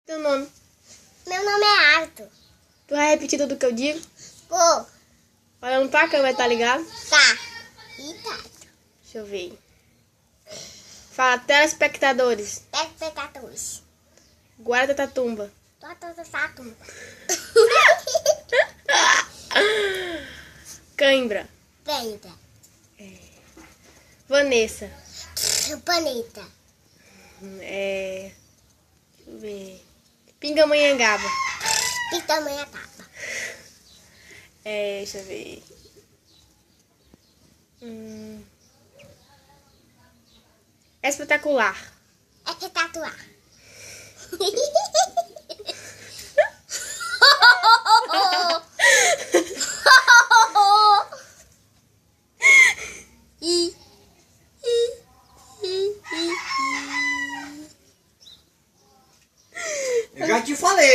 Teu nome? Meu nome é Arthur. Tu vai repetir tudo que eu digo? Vou. Olhando pra câmera, tá ligado? Tá. E tá. Deixa eu ver. Fala, telespectadores. Espectadores. Guarda-Tatumba. Satum. Cãibra. Venda. Vanessa. Planeta. Deixa eu ver. Pindamonhangaba. Pitamanha tapa. Deixa eu ver. Espetacular. É que tatuar. Eu já te falei.